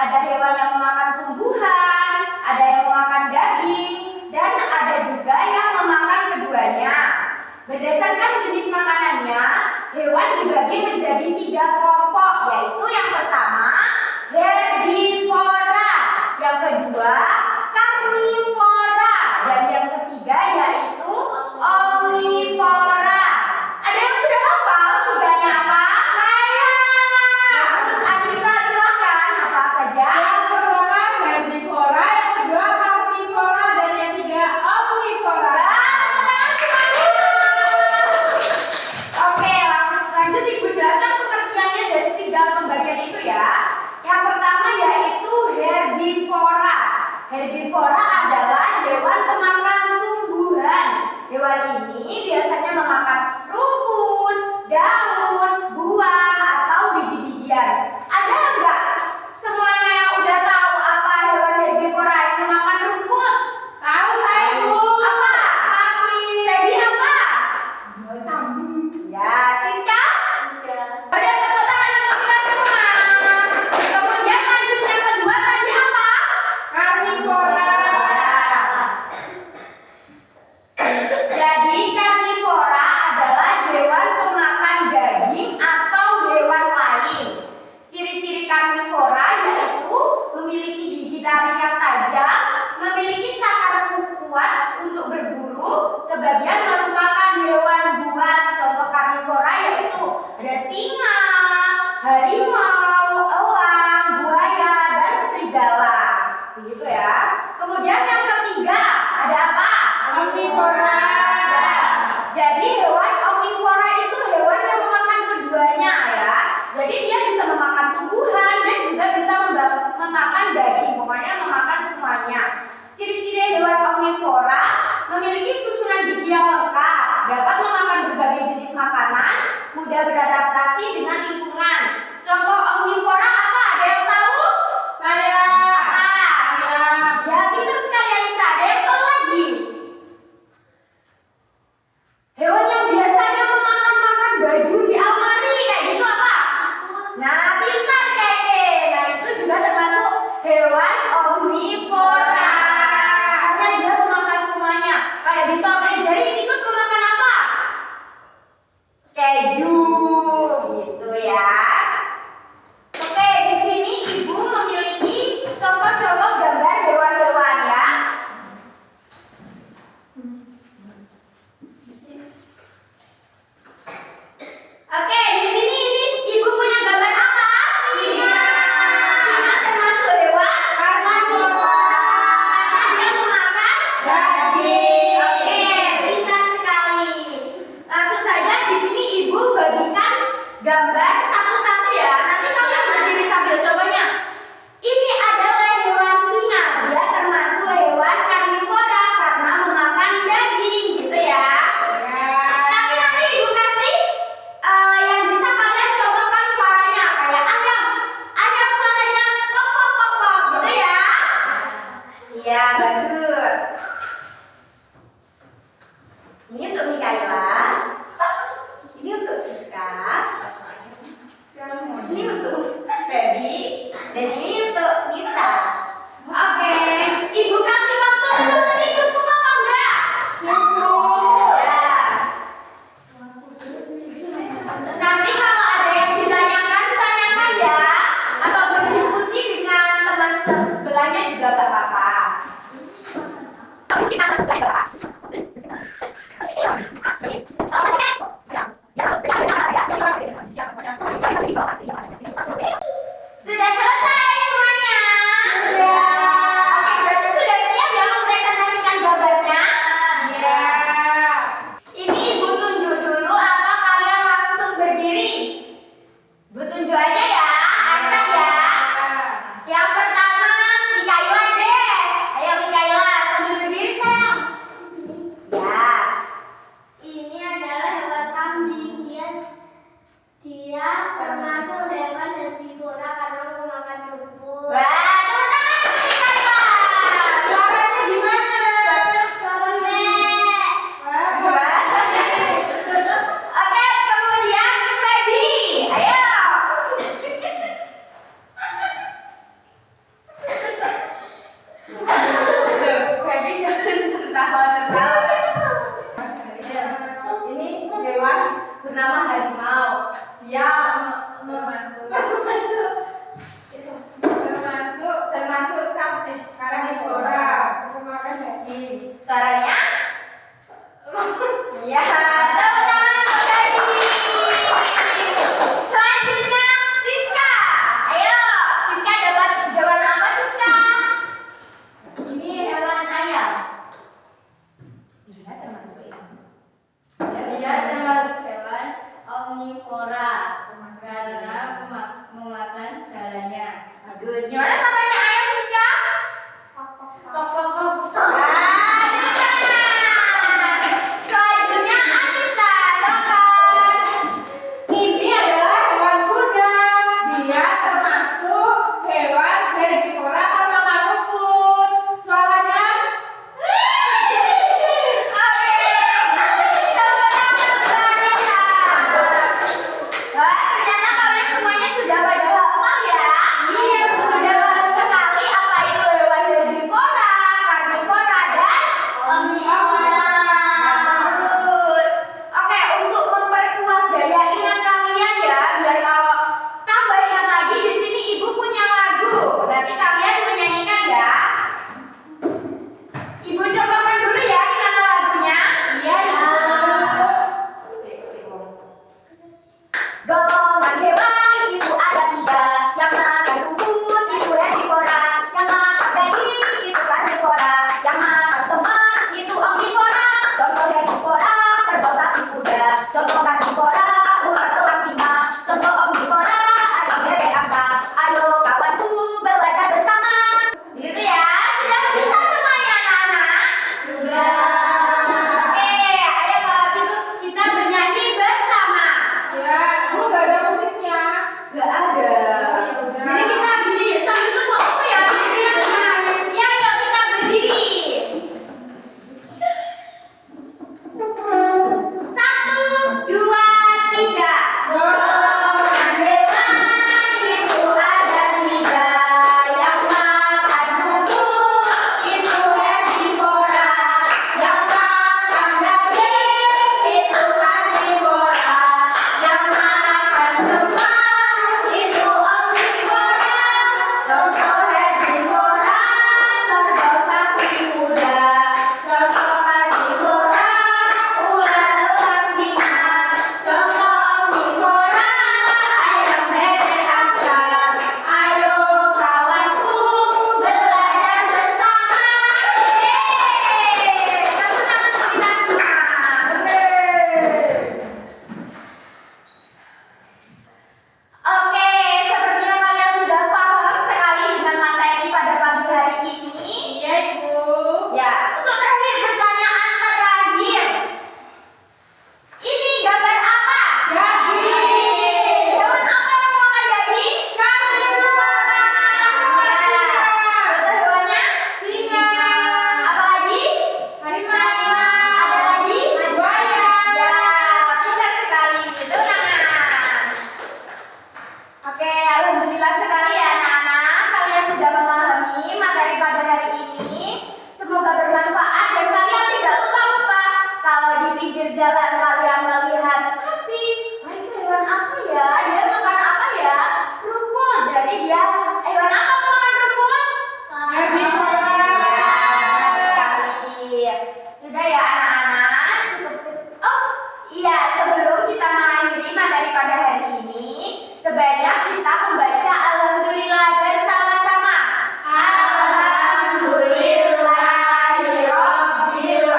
Ada hewan yang memakan tumbuhan, ada yang memakan daging, dan ada juga yang memakan keduanya. Berdasarkan jenis makanannya, hewan dibagi menjadi 3 kelompok, yaitu yang pertama herbivora, yang kedua karnivora, dan yang ketiga yaitu omnivora. Ada yang sudah hafal tiganya apa? Saya. Terus Anissa silakan, apa saja? Yang pertama herbivora, yang kedua karnivora, dan yang ketiga omnivora. Oke, lanjut Ibu jelaskan pengertiannya dari 3 pembagian itu ya. Yang pertama yaitu herbivora. Herbivora adalah hewan pemakan tumbuhan. Hewan ini biasanya memakan rumput, daun, buah, atau biji-bijian. Ada enggak semuanya yang udah tahu apa hewan herbivora yang memakan rumput? Tahu saya, Bu. Apa? Sapi. Sapi apa? Kambing. Ya, Siska? Ada tepuk tangan untuk kita semua. Kemudian lanjut yang kedua tadi apa? Karnivora. Jadi karnivora adalah hewan pemakan daging atau hewan lain. Ciri-ciri karnivora yaitu memiliki gigi taring yang tajam, memiliki cakar kuat untuk berburu, sebagian merupakan hewan buas. Contoh karnivora yaitu ada singa, harimau, elang, buaya, dan serigala. Begitu ya. Kemudian yang ketiga ada apa? Omnivora. Ya. Jadi hewan omnivora itu hewan yang memakan keduanya ya. Jadi dia bisa memakan tumbuhan dan juga bisa memakan daging. Pokoknya memakan semuanya. Ciri-ciri hewan omnivora memiliki susunan gigi yang lengkap, dapat memakan berbagai jenis makanan, mudah beradaptasi dengan lingkungan. Contoh omnivora apa? Ada yang tahu? Saya. Apa? Ayam. Ya, pintar sekali Anissa. Ada yang tahu lagi? Hewan yang biasanya memakan baju di almari kayak gitu apa? Nah, pintar Keke. Nah, itu juga termasuk hewan omnivora. Karena dia memakan semuanya. Kayak di Tom and Jerry, tikus memakan apa? Keju, gitu ya. Oke, di sini Ibu memiliki contoh-contoh gambar hewan-hewan ya. Oke, di sini ini Ibu punya gambar apa? Singa. Singa termasuk hewan karnivora. Ya, tepuk tangan untuk Gading. Selanjutnya Siska. Ayo, Siska dapat hewan apa Siska? Ini hewan ayam. Dia termasuk ini. Dia termasuk hewan omnivora karena memakan segalanya. Bagus. Gimana suaranya ayam Siska? Pok pok pok. Ah, benar. Selanjutnya Anissa, silakan. Ini adalah hewan kuda. Dia termasuk hewan herbivora karena makan rumput. Suaranya Wah, ternyata kalian semuanya sudah pada hafal ya? Iya, Bu. Sudah paham sekali apa itu hewan herbivora, karnivora, dan Omnivora. bagus. Oke, untuk memperkuat daya ingat kalian ya, biar kalau tambah ingat lagi di sini Ibu punya lagu. Nanti kalian menyanyikan ya. Ibu cobakan dulu ya gimana lagunya. iya, Ibu. Golongan hewan itu ada 3. Yang makan rumput itu herbivora, yang makan daging itu karnivora, yang makan semak itu omnivora. Contoh herbivora kerbau, sapi, kuda. Contoh karnivora ular, elang, singa. Contoh omnivora ayam, bebek, angsa. Ayo kawanku belajar bersama. Gitu ya, sudah bisa semuanya anak-anak? Sudah. Oke, ayo kalau gitu kita bernyanyi bersama. Ya, Bu, nggak ada musiknya. Gak ada. Oh, ya udah. Jadi kita gini sambil tepuk aku ya berdiri semangat. Ya yuk kita berdiri. 1, 2, 3. Golongan hewan itu ada 3. Yang makan rumput itu herbivora. Yang makan daging itu karnivora. Yang makan semak itu omnivora. Contoh herbivora kerbau, sapi, kuda. Contoh karnivora ular, elang, singa. Contoh omnivora ayam, bebek, angsa. Ayo kawanku belajar bersama. Yeay, sama-sama untuk kita semua. Oke, sepertinya kalian sudah paham sekali dengan materi pada pagi hari ini. Iya, Ibu. Ya, untuk terakhir pertanyaan terakhir. Ini gambar apa? Daging. Hewan apa yang memakan daging? Karnivora. Ya. Contoh hewannya? Singa. Apa lagi? Harimau. Ada lagi? Buaya. Ya, pintar sekali. Tepuk tangan. Oke, alhamdulillah sekali ya anak-anak. Kalian sudah memahami materi pada hari ini. Semoga bermanfaat dan kalian tidak lupa-lupa kalau di pinggir jalan kalian melihat sapi. Wah, itu hewan apa ya? Dia makan apa ya? Rumput. Berarti dia hewan apa makan rumput? Herbivora. Ya, sekali. Sudah ya anak-anak, cukup oh iya, sebelum kita mengakhiri materi pada hari ini, sebaiknya kita membaca alhamdulillah bersama-sama. Alhamdulillahirabbil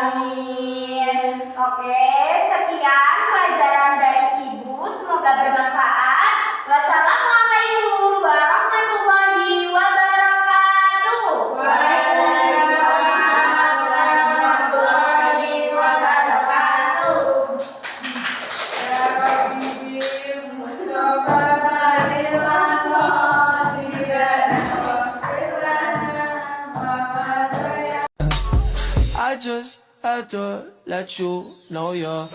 alamin. Oke, sekian pelajaran dari Ibu, semoga bermanfaat. Wassalamualaikum warahmatullahi wabarakatuh. Waalaikumsalam warahmatullahi wabarakatuh. Ya Rabbi, Mustafa Fadil Al-Qasidan. I just had to let you know you're